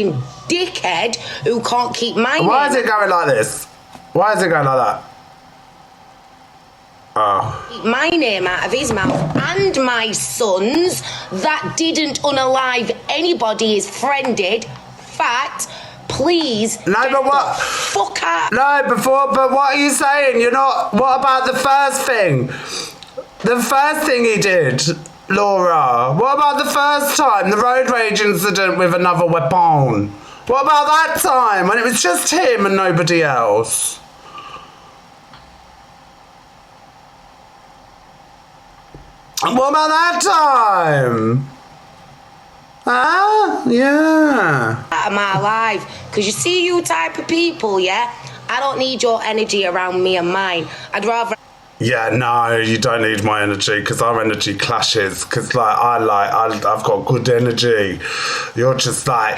fucking dickhead who can't keep my name. Why is it going like this? Why is it going like that? Oh. Keep my name out of his mouth and my son's that didn't unalive anybody is friended. Fact, please. No, but what? Fuck out. No, but what are you saying? You're not. What about the first thing? The first thing he did, Laura. What about the first time? The road rage incident with another weapon. What about that time when it was just him and nobody else? What about that time? Huh? Yeah. Out of my life. Because you see you type of people, yeah? I don't need your energy around me and mine. I'd rather... Yeah, no, you don't need my energy because our energy clashes. Because, like, I've got good energy. You're just like...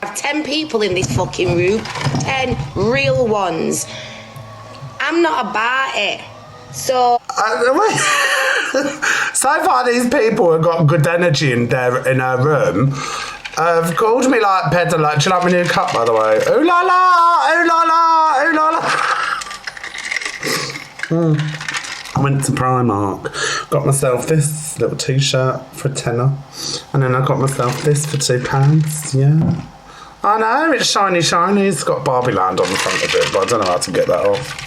I have 10 people in this fucking room. 10 real ones. I'm not about it. So... so far, these people have got good energy in her room. Have called me like peddler. Do you like my new cup, by the way? Ooh la la, ooh la la, ooh la la. I went to Primark, got myself this little t-shirt for a tenner, and then I got myself this for £2. Yeah. I know, it's shiny. It's got Barbie Land on the front of it, but I don't know how to get that off.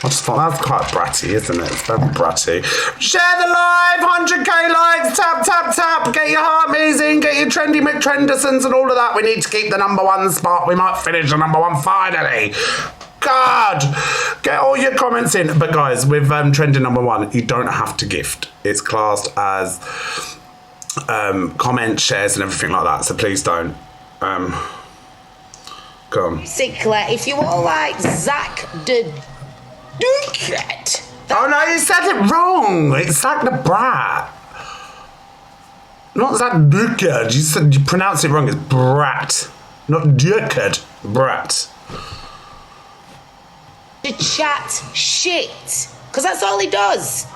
I just thought that's quite bratty, isn't it? It's very bratty. Share the live, 100k likes, tap. Get your heartbeats in, get your trendy McTrendersons and all of that. We need to keep the #1 spot. We might finish the #1 finally. God, get all your comments in. But guys, with trending #1, you don't have to gift. It's classed as comments, shares, and everything like that. So please don't. Go on. Basically, if you all like Zach the Dickhead. Oh no, you said it wrong. It's Zach the Brat. Not Zach Dickhead. You pronounce it wrong. It's Brat. Not Dickhead. Brat. To chat shit. Because that's all he does.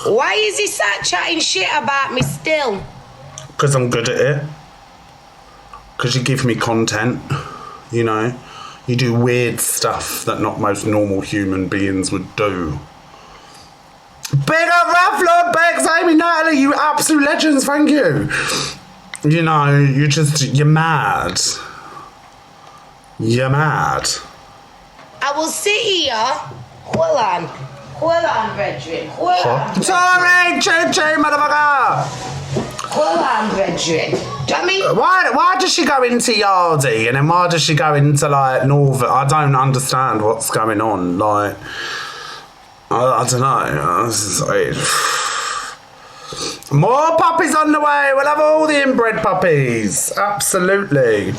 Why is he sat chatting shit about me still? Because I'm good at it. Because you give me content. You know. You do weird stuff that not most normal human beings would do. Big up Raffler, Bex, Amy, Natalie, you absolute legends, thank you. You know, you're mad. You're mad. I will sit here. Hold on, brethren. Sorry, Choo-choo, motherfucker. Hold on, brethren. Do you know what I mean? Why does she go into Yardie and then why does she go into like Norfolk? I don't understand what's going on. Like, I don't know. This is like... More puppies on the way. We'll have all the inbred puppies. Absolutely.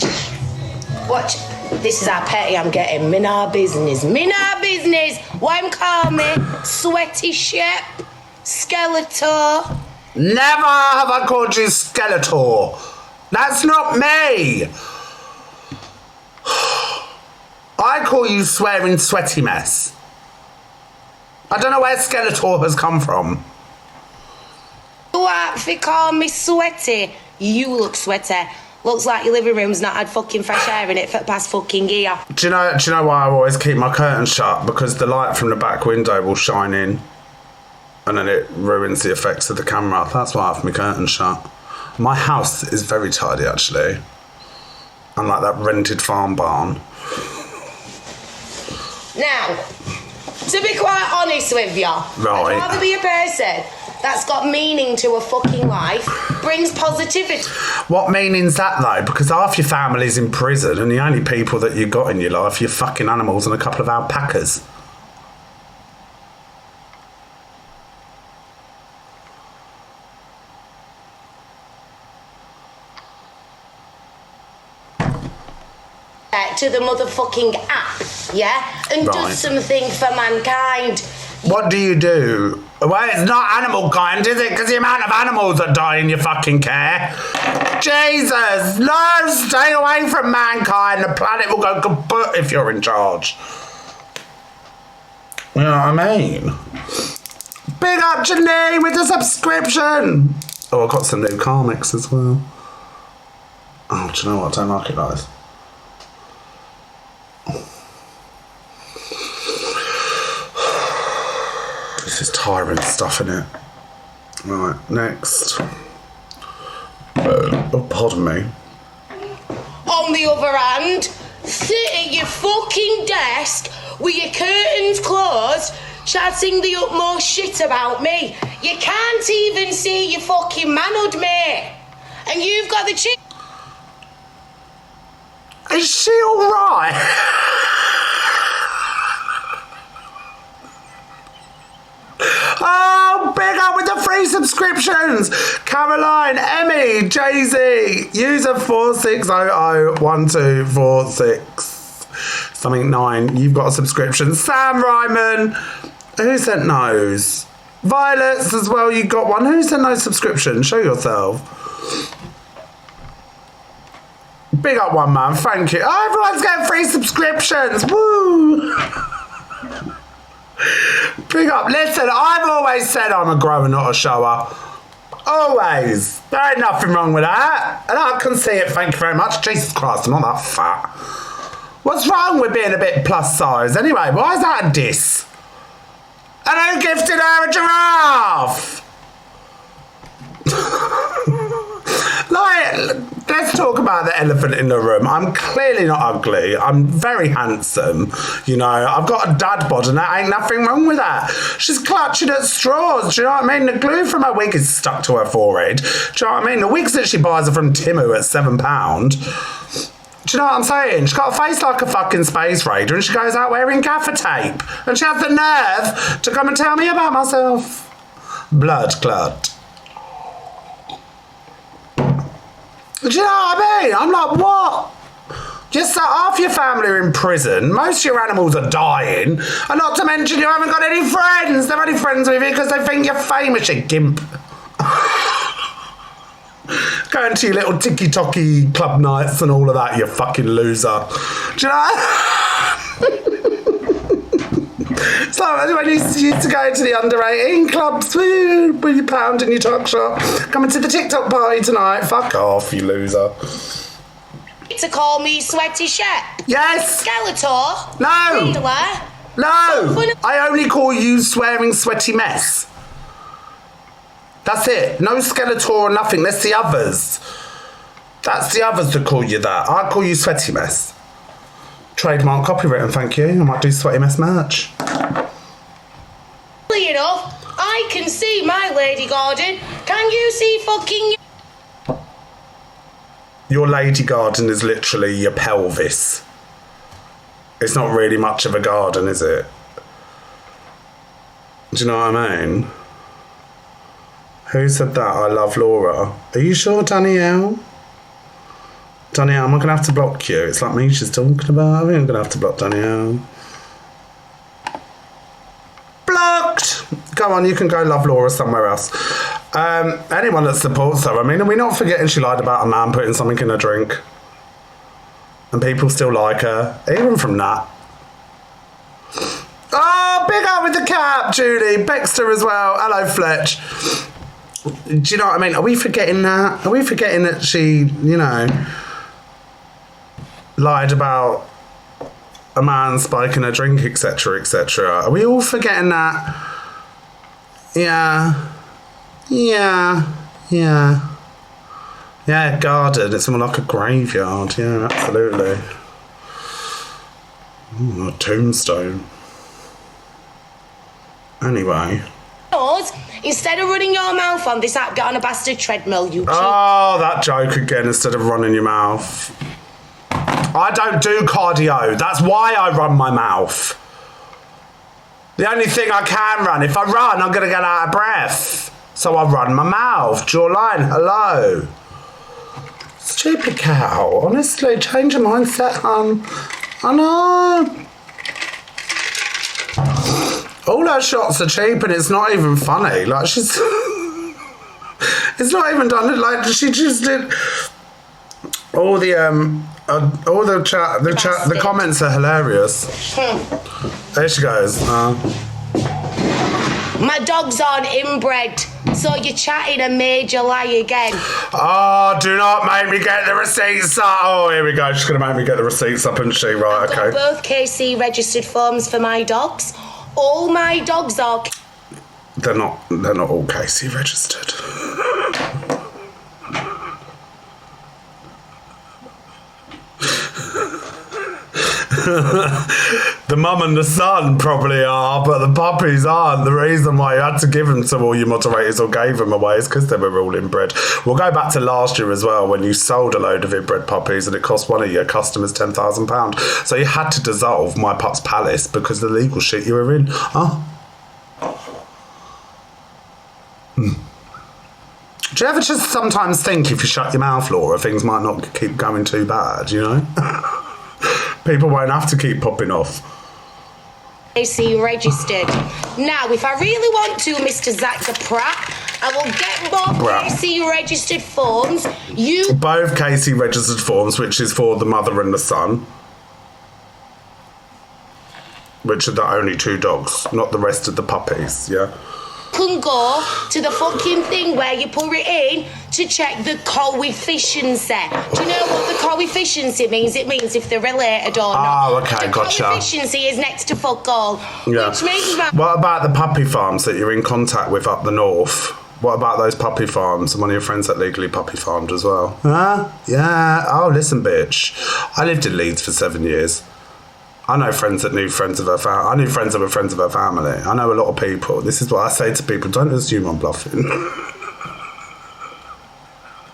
Watch. This is how petty I'm getting. Me nah business. Why I'm calling me Sweaty Shep, Skeletor. Never have I called you Skeletor. That's not me. I call you swearing sweaty mess. I don't know where Skeletor has come from. You outfit call me sweaty. You look sweaty. Looks like your living room's not had fucking fresh air in it for the past fucking year. Do you know why I always keep my curtains shut? Because the light from the back window will shine in and then it ruins the effects of the camera. That's why I have my curtains shut. My house is very tidy, actually. Unlike that rented farm barn. Now, to be quite honest with you, right. I'd rather be a person that's got meaning to a fucking life, brings positivity. What meaning's that, though? Because half your family's in prison and the only people that you got in your life are your fucking animals and a couple of alpacas. To the motherfucking app, yeah? And does something for mankind. What do you do? Well, it's not animal kind, is it? Because the amount of animals that die in your fucking care. Jesus, no, stay away from mankind. The planet will go kaput if you're in charge. You know what I mean? Big up Janine with the subscription. Oh, I got some new car mix as well. Oh, do you know what? I don't like it like this. This is tiring stuff, innit? Right, next. Oh, pardon me. On the other hand, sit at your fucking desk with your curtains closed, chatting the utmost shit about me. You can't even see your fucking manhood, mate. And you've got the cheek. Is she alright? Oh, big up with the free subscriptions. Caroline, Emmy, Jay-Z, user 46001246. Something 9. You've got a subscription. Sam Ryman. Who sent those? Violets as well, you got one. Who sent those subscriptions? Show yourself. Big up one, man. Thank you. Oh, everyone's getting free subscriptions. Woo! Big up. Listen, I've always said I'm a grower, not a shower. Always. There ain't nothing wrong with that. And I can see it. Thank you very much. Jesus Christ, I'm not that fat. What's wrong with being a bit plus size? Anyway, why is that a diss? And who gifted her a giraffe? Like, let's talk about the elephant in the room. I'm clearly not ugly. I'm very handsome. You know, I've got a dad bod and there ain't nothing wrong with that. She's clutching at straws. Do you know what I mean? The glue from her wig is stuck to her forehead. Do you know what I mean? The wigs that she buys are from Temu at £7. Do you know what I'm saying? She's got a face like a fucking space raider and she goes out wearing gaffer tape. And she has the nerve to come and tell me about myself. Blood clot. Do you know what I mean? I'm like, what? Just so half your family are in prison, most of your animals are dying, and not to mention you haven't got any friends. They're only friends with you because they think you're famous, you gimp. Going to your little ticky-tocky club nights and all of that, you fucking loser. Do you know? So when you used to go to the under 18 clubs with your pound and your tuck shop, coming to the TikTok party tonight. Fuck off, you loser. To call me Sweaty Shep. Yes. Skeletor. No. Riddler. No. I only call you swearing sweaty mess. That's it. No Skeletor or nothing. That's the others. That's the others that call you that. I call you sweaty mess. Trademark copywritten, thank you. I might do sweaty mess merch. You know, I can see my lady garden. Can you see fucking... Your lady garden is literally your pelvis. It's not really much of a garden, is it? Do you know what I mean? Who said that? I love Laura. Are you sure, Danielle? Danielle, am I going to have to block you? It's like me she's talking about. I think I'm going to have to block Danielle. Blocked! Go on, you can go love Laura somewhere else. Anyone that supports her, I mean, are we not forgetting she lied about a man putting something in her drink? And people still like her, even from that. Oh, big up with the cap, Judy. Baxter as well. Hello, Fletch. Do you know what I mean? Are we forgetting that? Are we forgetting that she, you know, lied about a man spiking a drink, etc., etc.? Are we all forgetting that? Yeah. Yeah, garden. It's more like a graveyard. Yeah, absolutely. Ooh, a tombstone. Anyway. Instead of running your mouth on this app, get on a bastard treadmill, you cheat. Oh, that joke again, instead of running your mouth. I don't do cardio. That's why I run my mouth. The only thing I can run, if I run, I'm going to get out of breath. So I run my mouth. Jawline, hello. Stupid cow. Honestly, change your mindset, hon. I know. All her shots are cheap and it's not even funny. Like, she's... it's not even done. Like, she just did... All the comments are hilarious. There she goes. My dogs aren't inbred, So you're chatting and made you lie again. Oh, do not make me get the receipts up. Oh, here we go. She's going to make me get the receipts up, isn't she? Right, I've okay. got both KC registered forms for my dogs. All my dogs are... They're not all Casey registered. The mum and the son probably are, but the puppies aren't. The reason why you had to give them to all your moderators or gave them away is because they were all inbred. We'll go back to last year as well when you sold a load of inbred puppies and it cost one of your customers £10,000. So you had to dissolve My Pup's Palace because of the legal shit you were in. Oh. Do you ever just sometimes think if you shut your mouth, Laura, things might not keep going too bad, you know? People won't have to keep popping off. KC registered. Now, if I really want to, Mr. Zach the Prat, I will get both KC registered forms. Both KC registered forms, which is for the mother and the son. Which are the only two dogs, not the rest of the puppies, yeah? Can go to the fucking thing where you put it in to check the coefficiency. Do you know what the coefficiency means? It means if they're related or not. Oh, okay, the gotcha. Coefficiency is next to fuck all. Yeah. Which means that... What about the puppy farms that you're in contact with up the north? What about those puppy farms? And one of your friends that legally puppy farmed as well. Huh? Yeah. Oh, listen, bitch. I lived in Leeds for 7 years. I know friends that knew friends of her family. I knew friends that were friends of her family. I know a lot of people. This is what I say to people. Don't assume I'm bluffing.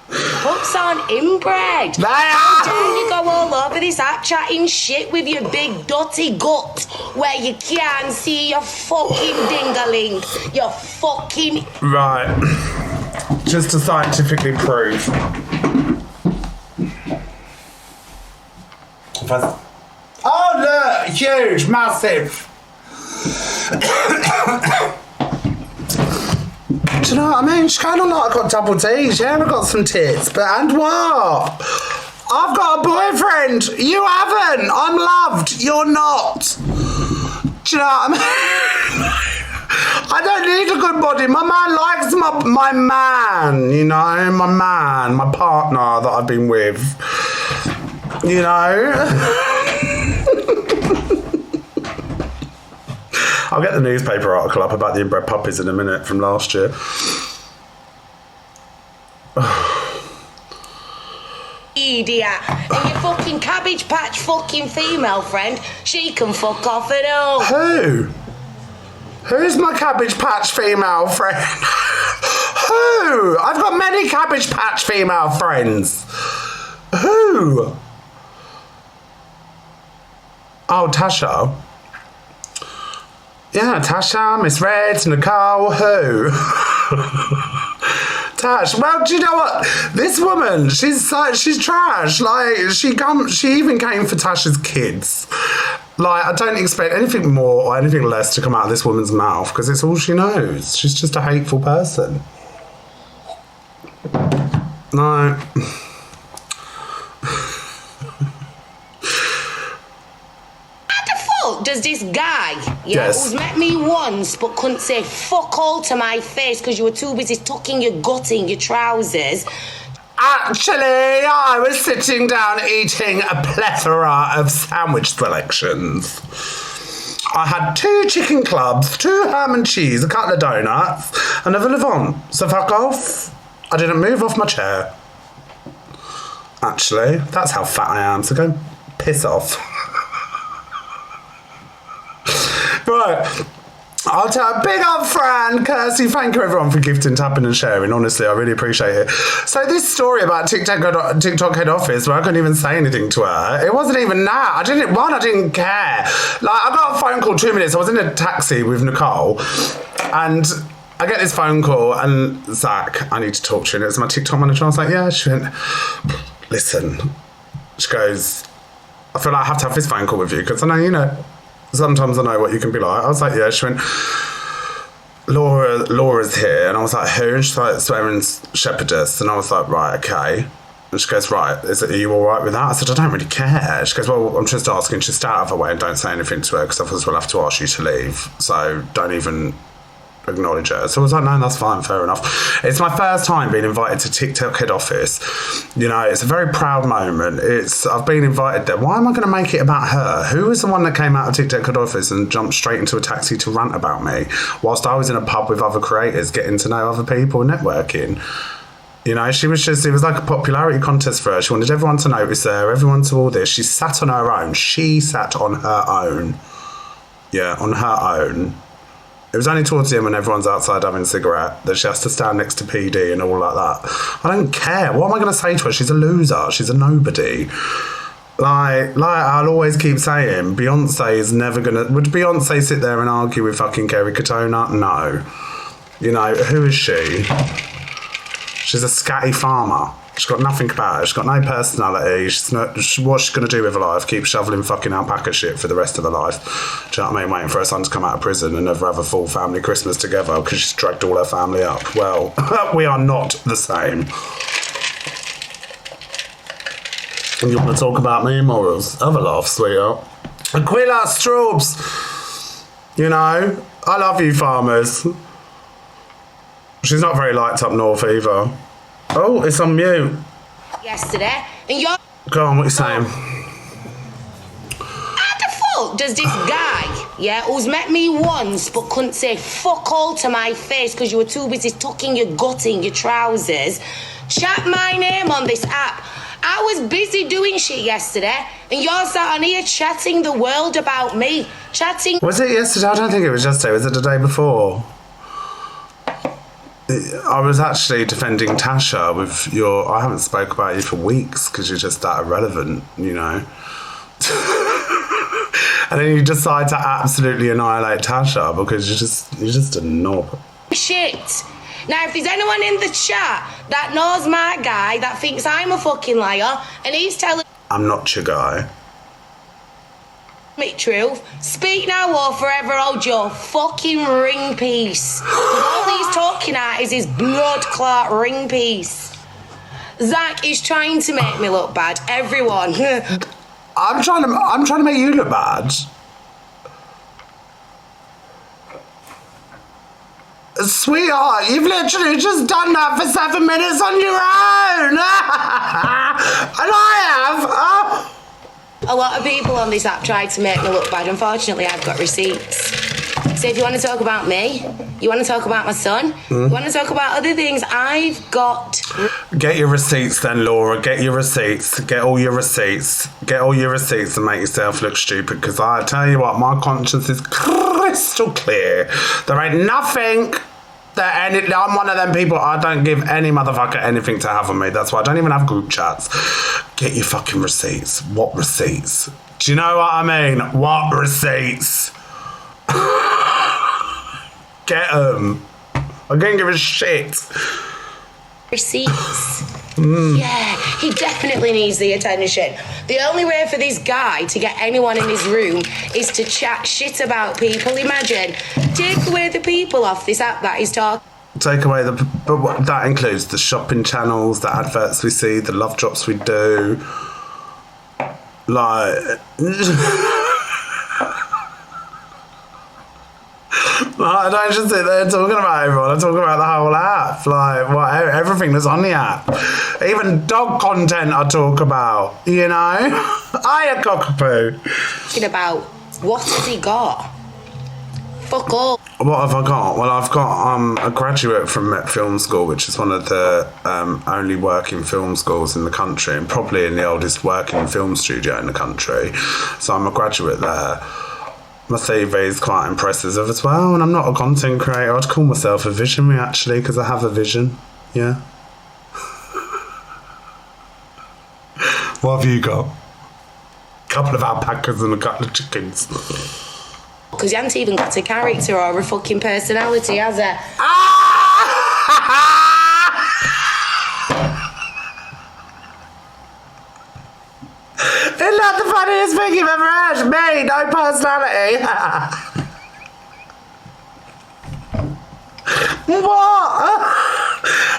Pups aren't inbred. They are! Don't you go all over this app chatting shit with your big dirty gut where you can't see your fucking dingaling. Your fucking... Right. Just to scientifically prove. Oh, look! Huge, massive. Do you know what I mean? She's kind of like I've got double D's. Yeah, I've got some tits. But and what? I've got a boyfriend. You haven't. I'm loved. You're not. Do you know what I mean? I don't need a good body. My man likes my man, you know, my man, my partner that I've been with. You know? I'll get the newspaper article up about the inbred puppies in a minute from last year. Idiot. And your fucking Cabbage Patch fucking female friend, she can fuck off and all. Who? Who's my Cabbage Patch female friend? Who? I've got many Cabbage Patch female friends. Who? Oh, Tasha. Yeah, Tasha, Miss Red, Nicole, who? Tash, well, do you know what? This woman, she's trash. Like, she even came for Tasha's kids. Like, I don't expect anything more or anything less to come out of this woman's mouth because it's all she knows. She's just a hateful person. No. Does this guy, yes, who's met me once but couldn't say fuck all to my face because you were too busy tucking your gut in your trousers? Actually, I was sitting down eating a plethora of sandwich selections. I had 2 chicken clubs, 2 ham and cheese, a couple of donuts, and a vol au vent. So fuck off. I didn't move off my chair. Actually, that's how fat I am, so go piss off. Right, I'll tell big up Fran, Kirsty, thank you everyone for gifting, tapping and sharing. Honestly, I really appreciate it. So this story about TikTok head office where I couldn't even say anything to her, it wasn't even that. I didn't care. Like, I got a phone call 2 minutes, I was in a taxi with Nicole and I get this phone call and Zach, I need to talk to you. And it's my TikTok manager. I was like, yeah. She went, listen. She goes, I feel like I have to have this phone call with you because I know, you know, sometimes I know what you can be like. I was like, yeah. She went, Laura's here. And I was like, who? And she's like, Swearing's Shepherdess. And I was like, right, okay. And she goes, right, are you all right with that? I said, I don't really care. She goes, well, I'm just asking. Just stay out of her way and don't say anything to her because otherwise we'll have to ask you to leave. So don't even acknowledge her. So I was like, no, that's fine, fair enough. It's my first time being invited to TikTok head office. You know, it's a very proud moment. I've been invited there. Why am I going to make it about her? Who was the one that came out of TikTok head office and jumped straight into a taxi to rant about me whilst I was in a pub with other creators, getting to know other people, networking? You know, it was like a popularity contest for her. She wanted everyone to notice her, everyone to all this. She sat on her own. Yeah, on her own. It was only towards the end when everyone's outside having a cigarette that she has to stand next to PD and all like that. I don't care. What am I going to say to her? She's a loser. She's a nobody. Like I'll always keep saying, Beyonce is never going to... Would Beyonce sit there and argue with fucking Kerry Katona? No. You know, who is she? She's a scatty farmer. She's got nothing about her. She's got no personality. What's she going to do with her life? Keep shoveling fucking alpaca shit for the rest of her life. Do you know what I mean? Waiting for her son to come out of prison and never have a full family Christmas together because she's dragged all her family up. Well, we are not the same. And you want to talk about me morals? Have a laugh, sweetheart. Aquila Straubs. You know, I love you, farmers. She's not very liked up north either. Oh, it's on mute. Yesterday, and you're... Go on, what are you saying? How the fuck does this guy, yeah, who's met me once but couldn't say fuck all to my face because you were too busy tucking your gut in your trousers, chat my name on this app? I was busy doing shit yesterday, and you're sat on here chatting the world about me. Chatting... Was it yesterday? I don't think it was yesterday. Was it the day before? I was actually defending Tasha with your... I haven't spoke about you for weeks because you're just that irrelevant, you know. And then you decide to absolutely annihilate Tasha because you're just a knob. Shit. Now, if there's anyone in the chat that knows my guy that thinks I'm a fucking liar and he's telling... I'm not your guy. Me truth. Speak now or forever hold your fucking ring piece. All he's talking at is his blood clot ring piece. Zach is trying to make me look bad. Everyone. I'm trying to make you look bad. Sweetheart, you've literally just done that for 7 minutes on your own. And I have. Oh. A lot of people on this app tried to make me look bad. Unfortunately, I've got receipts. So if you want to talk about me, you want to talk about my son, you want to talk about other things, I've got... Get your receipts then, Laura. Get your receipts. Get all your receipts. Get all your receipts and make yourself look stupid. Because I tell you what, my conscience is crystal clear. There ain't nothing... I'm one of them people, I don't give any motherfucker anything to have on me. That's why I don't even have group chats. Get your fucking receipts. What receipts? Do you know what I mean? What receipts? Get them. I don't give a shit. Receipts. Yeah, he definitely needs the attention. The only way for this guy to get anyone in his room is to chat shit about people. Imagine, take away the people off this app that he's talking. Take away but that includes the shopping channels, the adverts we see, the love drops we do. Like... I don't just sit there talking about everyone. I talk about the whole app, like everything that's on the app, even dog content. I talk about, you know. Hiya, cockapoo. Talking about what has he got? Fuck all. What have I got? Well, I've got a graduate from Met Film School, which is one of the only working film schools in the country, and probably in the oldest working film studio in the country. So I'm a graduate there. My CV is quite impressive as well, and I'm not a content creator. I'd call myself a visionary, actually, because I have a vision. Yeah. What have you got? A couple of alpacas and a couple of chickens. Because he hasn't even got a character or a fucking personality, has he? Isn't that the funniest thing you've ever heard? Me, no personality. What?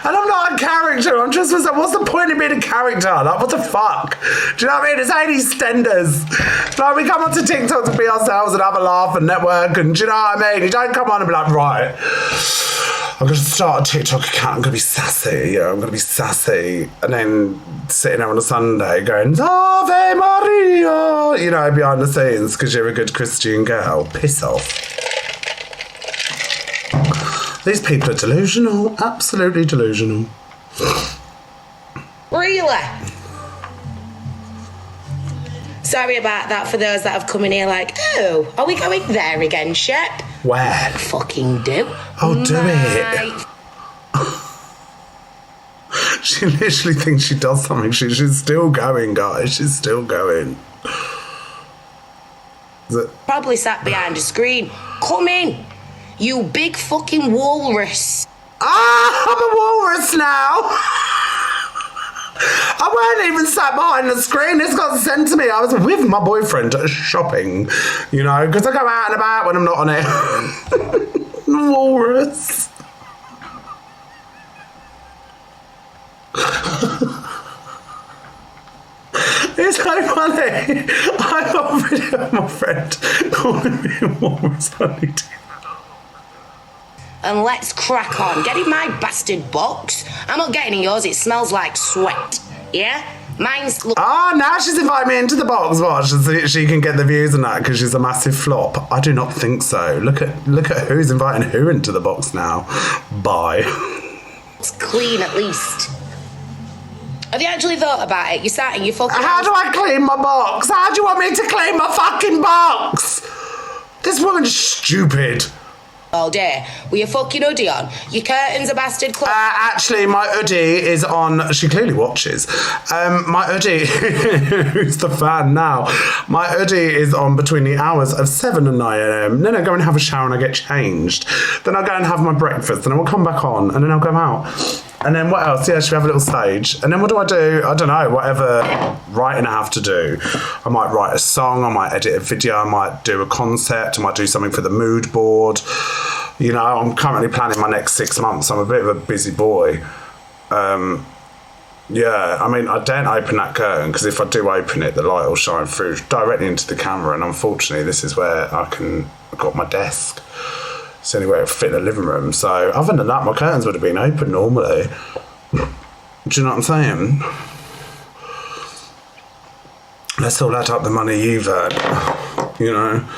And I'm not a character. I'm just like, what's the point of being a character? Like, what the fuck? Do you know what I mean? It's only EastEnders. Like, we come onto TikTok to be ourselves and have a laugh and network, and do you know what I mean? You don't come on and be like, right, I'm going to start a TikTok account. I'm going to be sassy. Yeah, I'm going to be sassy. And then sitting there on a Sunday going, Ave Maria, you know, behind the scenes because you're a good Christian girl. Piss off. These people are delusional. Absolutely delusional. Really? Sorry about that for those that have come in here like, oh, are we going there again, Shep? Where? Fucking do. Oh, do it. She literally thinks she does something. She's still going, guys. She's still going. Probably sat behind a screen. Come in, you big fucking walrus. Ah, I'm a walrus now. I weren't even sat behind the screen. This got sent to me. I was with my boyfriend shopping, you know, because I go out and about when I'm not on it. Walrus. It's so funny. I got a video of my friend calling me a walrus. And let's crack on. Get in my bastard box. I'm not getting in yours. It smells like sweat. Yeah? Mine's... Ah, now she's invited me into the box watch so she can get the views on that because she's a massive flop. I do not think so. Look at who's inviting who into the box now. Bye. It's clean at least. Have you actually thought about it? You sat in your fucking... How do I clean my box? How do you want me to clean my fucking box? This woman's stupid. All day with your fucking hoodie on, your curtains are bastard closed. Actually, my hoodie is on. She clearly watches. My hoodie, who's the fan now? My hoodie is on between the hours of 7 and 9 a.m. Then I go and have a shower and I get changed. Then I go and have my breakfast and I will come back on and then I'll go out. And then what else? Yeah, should we have a little stage? And then what do? I don't know, whatever writing I have to do. I might write a song, I might edit a video, I might do a concept, I might do something for the mood board. You know, I'm currently planning my next 6 months. I'm a bit of a busy boy. Yeah, I mean, I daren't open that curtain because if I do open it, the light will shine through directly into the camera. And unfortunately, this is where I've got my desk. It's the only way it'll fit in the living room. So other than that, my curtains would have been open normally. Do you know what I'm saying? Let's all add up the money you've earned, you know.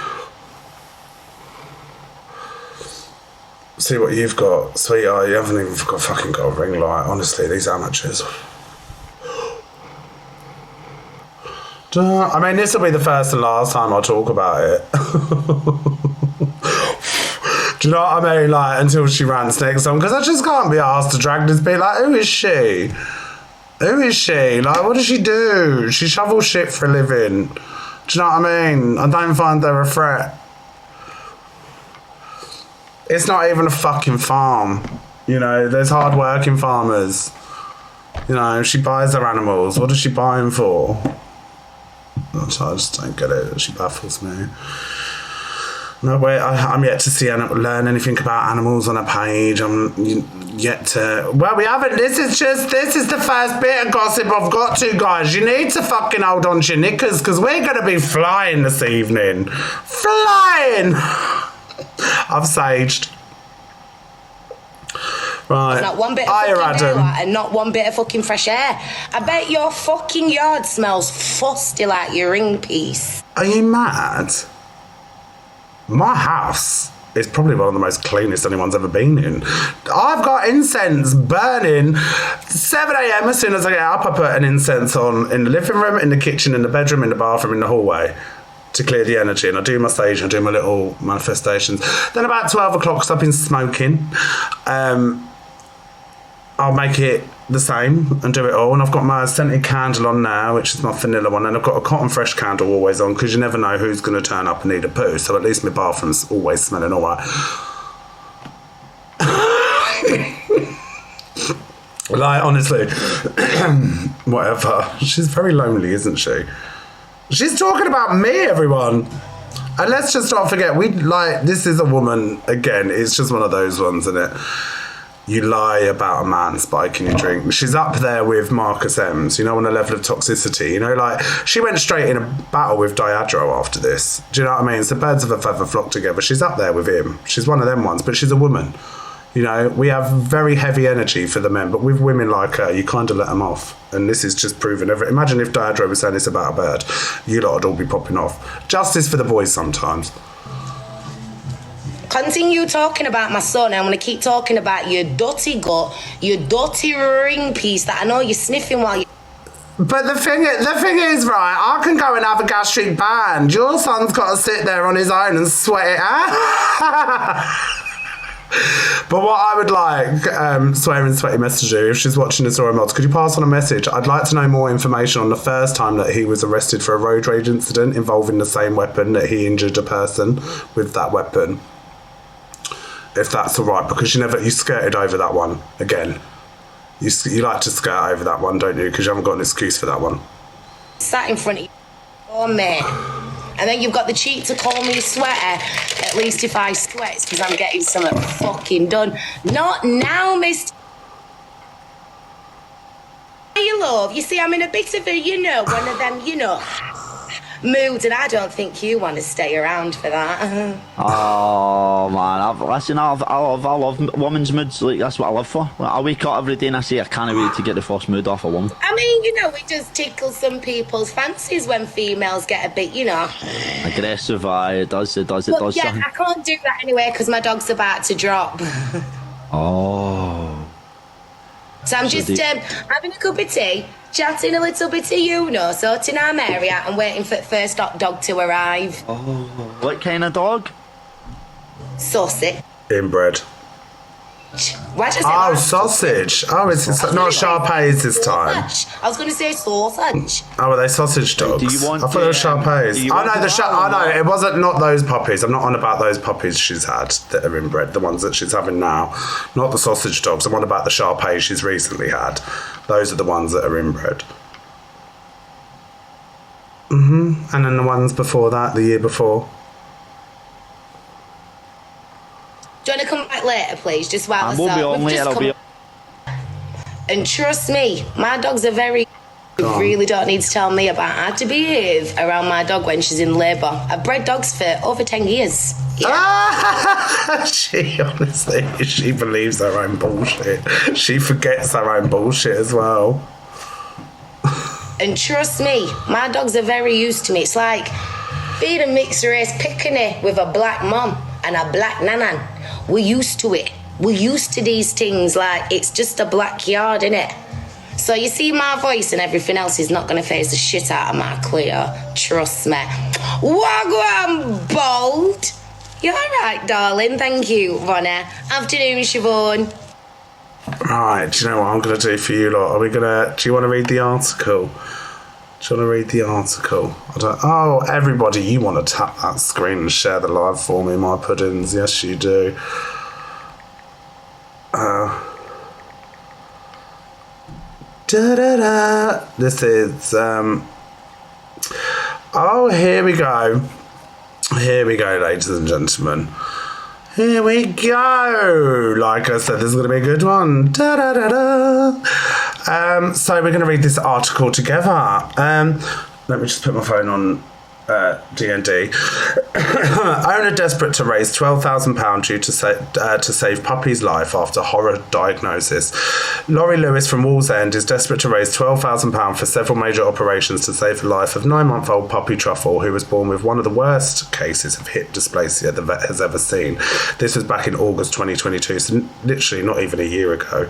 See what you've got. Sweetheart, you haven't even fucking got a ring light. Honestly, these amateurs. I mean, this will be the first and last time I'll talk about it. Do you know what I mean? Like, until she rants next time. Because I just can't be asked to drag this. Be like, who is she? Who is she? Like, what does she do? She shovels shit for a living. Do you know what I mean? I don't find her a threat. It's not even a fucking farm. You know, there's hard-working farmers. You know, she buys her animals. What does she buy them for? I just don't get it. She baffles me. No, wait, I'm yet to see learn anything about animals on a page. I'm yet to... Well, we haven't. This is the first bit of gossip I've got to, guys. You need to fucking hold on to your knickers because we're going to be flying this evening. Flying! I've saged. Right. There's not one bit of fucking daylight and not one bit of fucking fresh air. I bet your fucking yard smells fusty like your ring piece. Are you mad? My house is probably one of the most cleanest anyone's ever been in. I've got incense burning 7 a.m. As soon as I get up, I put an incense on in the living room, in the kitchen, in the bedroom, in the bathroom, in the hallway to clear the energy. And I do my stage, I do my little manifestations. Then about 12 o'clock, because I've been smoking, I'll make it the same and do it all. And I've got my scented candle on now, which is my vanilla one. And I've got a cotton fresh candle always on because you never know who's going to turn up and need a poo. So at least my bathroom's always smelling all right. Like, honestly, whatever. She's very lonely, isn't she? She's talking about me, everyone. And let's just not forget, this is a woman, again, it's just one of those ones, isn't it? You lie about a man spiking your drink. She's up there with Marcus Ems, on a level of toxicity. Like, she went straight in a battle with Diageo after this. Do you know what I mean? So birds of a feather flock together. She's up there with him. She's one of them ones, but she's a woman. We have very heavy energy for the men, but with women like her, you kind of let them off. And this is just proven. Imagine if Diageo was saying this about a bird. You lot would all be popping off. Justice for the boys sometimes. Continue talking about my son. I'm going to keep talking about your dirty gut, your dirty ring piece that I know you're sniffing while you... But the thing is, right, I can go and have a gastric band. Your son's got to sit there on his own and sweat it out. But what I would like Swearing Sweaty Message to do, if she's watching this or not, could you pass on a message? I'd like to know more information on the first time that he was arrested for a road rage incident involving the same weapon, that he injured a person with that weapon. If that's all right, because you skirted over that one again. You like to skirt over that one, don't you? Because you haven't got an excuse for that one. Sat in front of you, oh man. And then you've got the cheek to call me a sweater. At least if I sweat, it's because I'm getting something fucking done. Not now, Mr. You love. You see, I'm in a bit of a, one of them, mood, and I don't think you want to stay around for that. Oh man, I love women's moods. Like, that's what I live for. Like, I wake up every day and I say I can't wait to get the first mood off a woman. I mean, it does tickle some people's fancies when females get a bit, aggressive. It does. Yeah, something. I can't do that anyway because my dog's about to drop. Oh. So I'm just having a cup of tea, chatting a little bit of sorting our Mary out and waiting for the first hot dog to arrive. Oh, what kind of dog? Sausage. Inbred. Why did I say Oh, that? sausage. Oh, it's not Shar-Peis this time. I was going to say sausage. Oh, are they sausage dogs? Do you want I thought they were Shar-Peis. Oh, no, it wasn't not those puppies. I'm not on about those puppies she's had that are inbred, the ones that she's having now. Not the sausage dogs. I'm on about the Shar-Peis she's recently had. Those are the ones that are inbred. And then the ones before that, the year before. Do you want to come back later, please? Just while I will be on later. And trust me, my dogs are very... You really don't need to tell me about how to behave around my dog when she's in labour. I've bred dogs for over 10 years. Yeah. She honestly, she believes her own bullshit. She forgets her own bullshit as well. And trust me, my dogs are very used to me. It's like being a mixed race pickaninny with a black mum and a black nanan. We're used to it. We're used to these things. Like, it's just a black yard, innit? So you see, my voice and everything else is not going to phase the shit out of my Cleo. Trust me. Wagwan bold. You're all right, darling. Thank you, Ronnie. Afternoon, Siobhan. Right, do you know what I'm going to do for you lot? Do you want to read the article? Oh, everybody, you want to tap that screen and share the live for me, my puddings. Yes, you do. This is, oh, here we go. Here we go, ladies and gentlemen. Here we go. Like I said, this is going to be a good one. So we're going to read this article together. Let me just put my phone on D&D. Owner desperate to raise £12,000 due to save puppy's life after horror diagnosis. Laurie Lewis from Wallsend is desperate to raise £12,000 for several major operations to save the life of 9-month-old puppy Truffle, who was born with one of the worst cases of hip dysplasia the vet has ever seen. This was back in August 2022, so literally not even a year ago.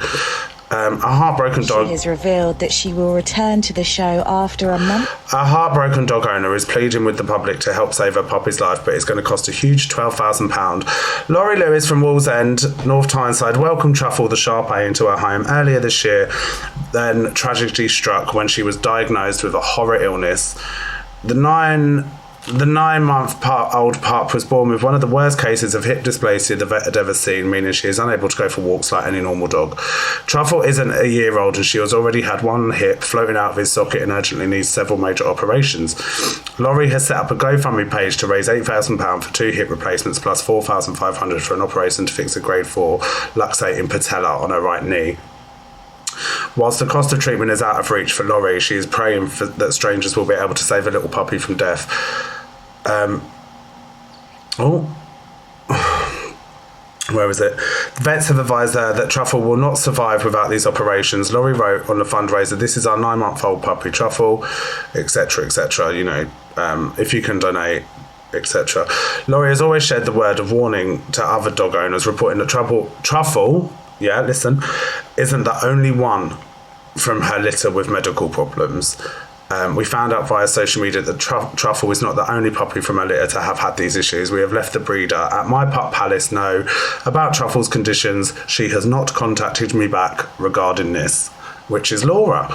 A heartbroken dog... She has revealed that she will return to the show after a month. A heartbroken dog owner is pleading with the public to help save her puppy's life, but it's going to cost a huge £12,000. Laurie Lewis from Wallsend, North Tyneside, welcomed Truffle the Shar-Pei into her home earlier this year, then tragically struck when she was diagnosed with a horror illness. The The 9-month-old pup was born with one of the worst cases of hip dysplasia the vet had ever seen, meaning she is unable to go for walks like any normal dog. Truffle isn't a year old and she has already had one hip floating out of his socket and urgently needs several major operations. Laurie has set up a GoFundMe page to raise £8,000 for 2 hip replacements plus £4,500 for an operation to fix a grade 4 luxating patella on her right knee. Whilst the cost of treatment is out of reach for Laurie, she is praying that strangers will be able to save a little puppy from death. Where is it? Vets have advised her that Truffle will not survive without these operations. Laurie wrote on the fundraiser, "This is our 9-month-old puppy, Truffle," etc., etc. You know, if you can donate, etc. Laurie has always shared the word of warning to other dog owners, reporting that Truffle, yeah, listen, isn't the only one from her litter with medical problems. We found out via social media that Truffle is not the only puppy from her litter to have had these issues. We have left the breeder at My Pup Palace know about Truffle's conditions. She has not contacted me back regarding this, which is Laura.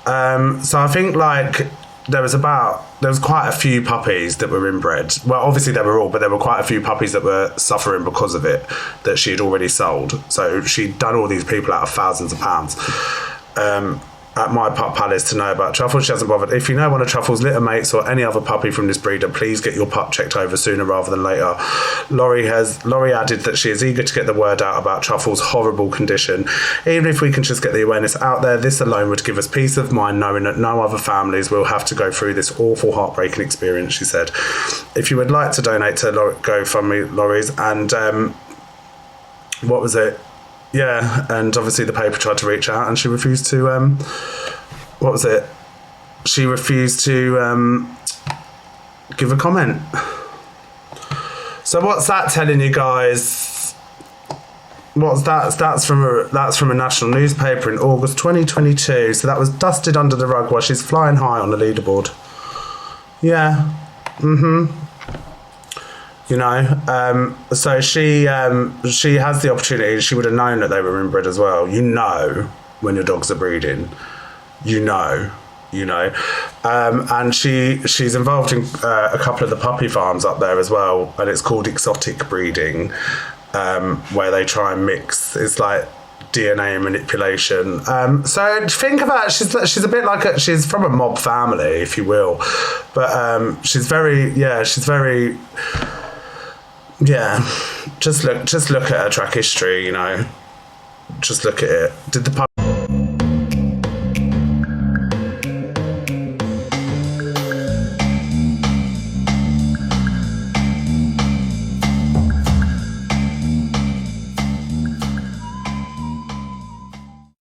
So I think like there was quite a few puppies that were inbred. Well, obviously they were all, but there were quite a few puppies that were suffering because of it that she had already sold. So she'd done all these people out of thousands of pounds. At My Pup Palace to know about Truffle. She hasn't bothered. If you know one of Truffle's litter mates or any other puppy from this breeder, please get your pup checked over sooner rather than later. Laurie added that she is eager to get the word out about Truffle's horrible condition. Even if we can just get the awareness out there, this alone would give us peace of mind knowing that no other families will have to go through this awful, heartbreaking experience, she said. If you would like to donate to GoFundMe Laurie's, and what was it? Yeah, and obviously the paper tried to reach out and she refused to, what was it? She refused to give a comment. So what's that telling you guys? What's that? That's from a national newspaper in August 2022. So that was dusted under the rug while she's flying high on the leaderboard. Yeah. You know, so she has the opportunity. She would have known that they were inbred as well. You know, when your dogs are breeding, you know, and she's involved in a couple of the puppy farms up there as well, and it's called exotic breeding, where they try and mix. It's like DNA manipulation. So think about it, she's a bit like she's from a mob family, if you will, but she's very. Yeah, just look at her track history, you know. Just look at it. Did the